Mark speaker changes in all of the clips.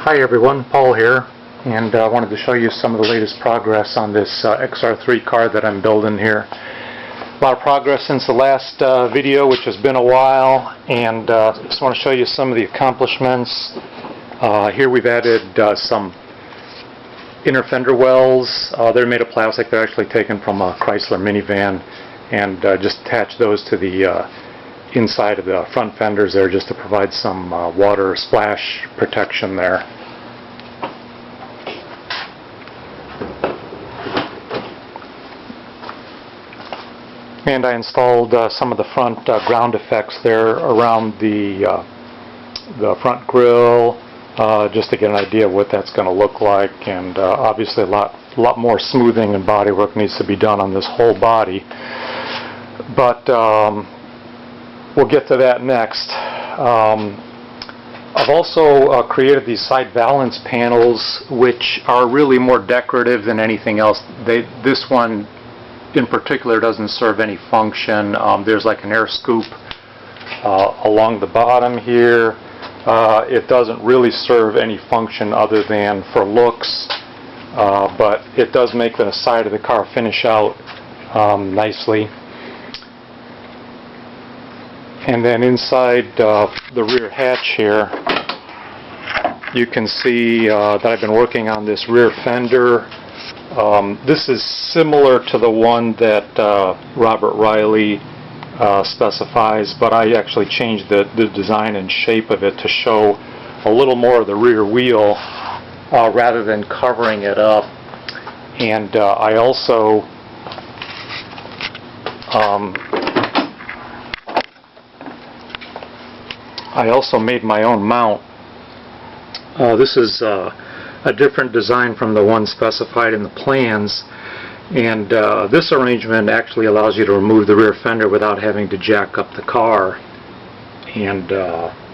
Speaker 1: Hi everyone, Paul here, and I wanted to show you some of the latest progress on this XR3 car that I'm building here. A lot of progress since the last video, which has been a while, and just want to show you some of the accomplishments. Here we've added some inner fender wells. They're made of plastic. They're actually taken from a Chrysler minivan, and just attach those to the inside of the front fenders there, just to provide some water splash protection there. And I installed some of the front ground effects there around the front grille, just to get an idea of what that's going to look like. And obviously a lot more smoothing and bodywork needs to be done on this whole body. But we'll get to that next. I've also created these side valance panels, which are really more decorative than anything else. This one in particular doesn't serve any function. There's like an air scoop along the bottom here. It doesn't really serve any function other than for looks, but it does make the side of the car finish out nicely. And then inside the rear hatch here, you can see that I've been working on this rear fender. This is similar to the one that Robert Riley specifies, but I actually changed the design and shape of it to show a little more of the rear wheel rather than covering it up. And I also made my own mount. This is a different design from the one specified in the plans, and this arrangement actually allows you to remove the rear fender without having to jack up the car, and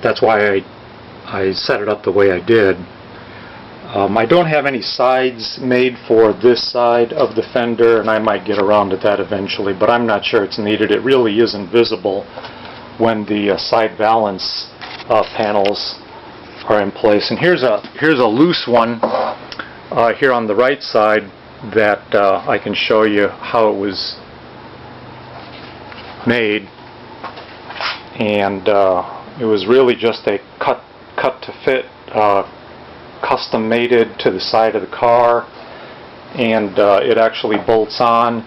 Speaker 1: that's why I set it up the way I did. I don't have any sides made for this side of the fender, and I might get around to that eventually, but I'm not sure it's needed. It really isn't visible when the side valance panels are in place. And here's a loose one here on the right side that I can show you how it was made. And it was really just a cut to fit, custom mated to the side of the car, and it actually bolts on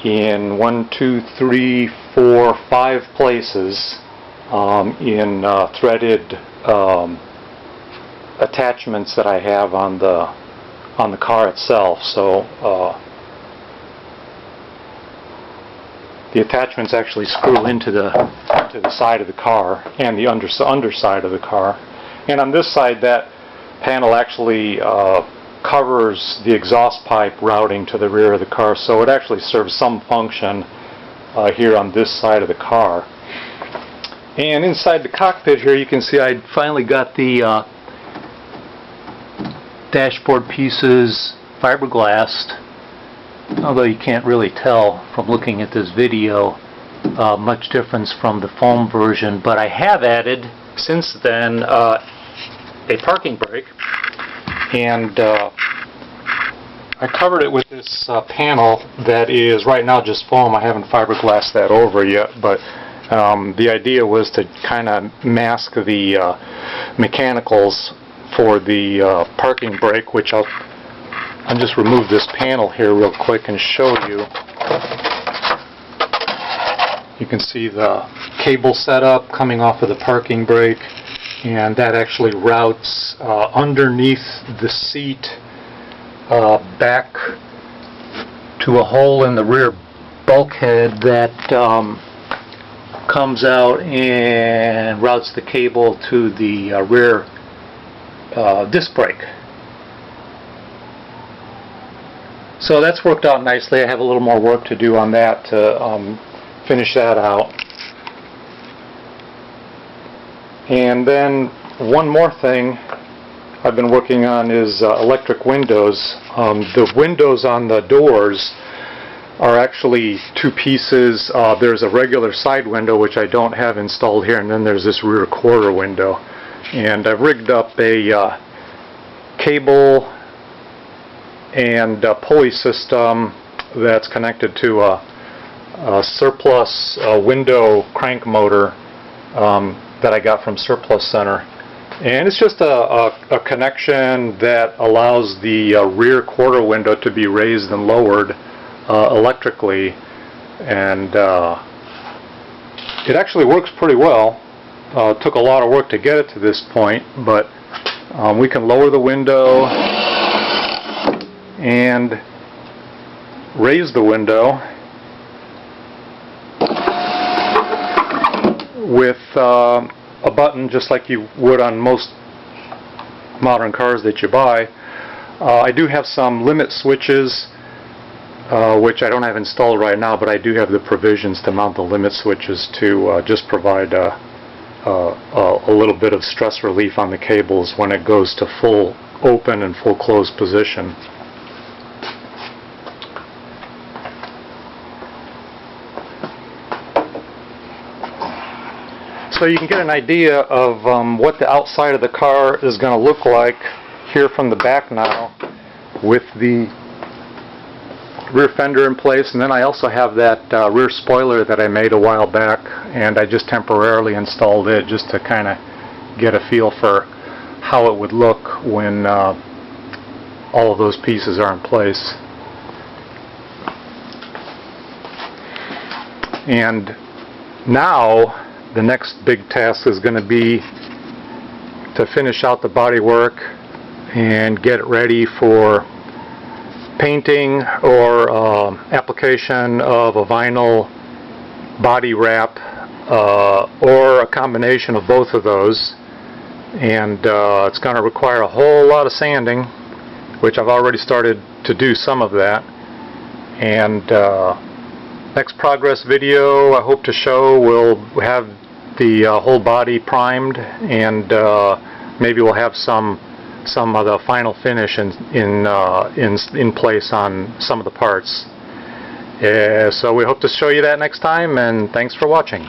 Speaker 1: in 1, 2, 3, 4, 5 places in threaded attachments that I have on the car itself. So the attachments actually screw into the side of the car and the underside of the car. And on this side, that panel actually covers the exhaust pipe routing to the rear of the car, so it actually serves some function here on this side of the car. And inside the cockpit here, you can see I finally got the dashboard pieces fiberglassed, although you can't really tell from looking at this video much difference from the foam version. But I have added since then a parking brake, and I covered it with this panel that is right now just foam. I haven't fiberglassed that over yet, but the idea was to kind of mask the mechanicals for the parking brake, which I'll just remove this panel here real quick and show you. You can see the cable setup coming off of the parking brake, and that actually routes underneath the seat back to a hole in the rear bulkhead that comes out and routes the cable to the rear disc brake. So that's worked out nicely. I have a little more work to do on that to finish that out. And then one more thing I've been working on is electric windows. The windows on the doors are actually two pieces. There's a regular side window, which I don't have installed here, and then there's this rear quarter window. And I've rigged up a cable and pulley system that's connected to a surplus window crank motor that I got from Surplus Center. And it's just a connection that allows the rear quarter window to be raised and lowered electrically, and it actually works pretty well. It took a lot of work to get it to this point, but we can lower the window and raise the window with a button just like you would on most modern cars that you buy. I do have some limit switches which I don't have installed right now, but I do have the provisions to mount the limit switches to just provide a little bit of stress relief on the cables when it goes to full open and full closed position. So you can get an idea of what the outside of the car is going to look like here from the back now, with the rear fender in place. And then I also have that rear spoiler that I made a while back, and I just temporarily installed it just to kind of get a feel for how it would look when all of those pieces are in place. And now the next big task is going to be to finish out the body work and get it ready for painting or application of a vinyl body wrap or a combination of both of those. And it's going to require a whole lot of sanding, which I've already started to do some of that. And next progress video I hope to show will have the whole body primed, and maybe we'll have some of the final finish in place on some of the parts. So we hope to show you that next time, and thanks for watching.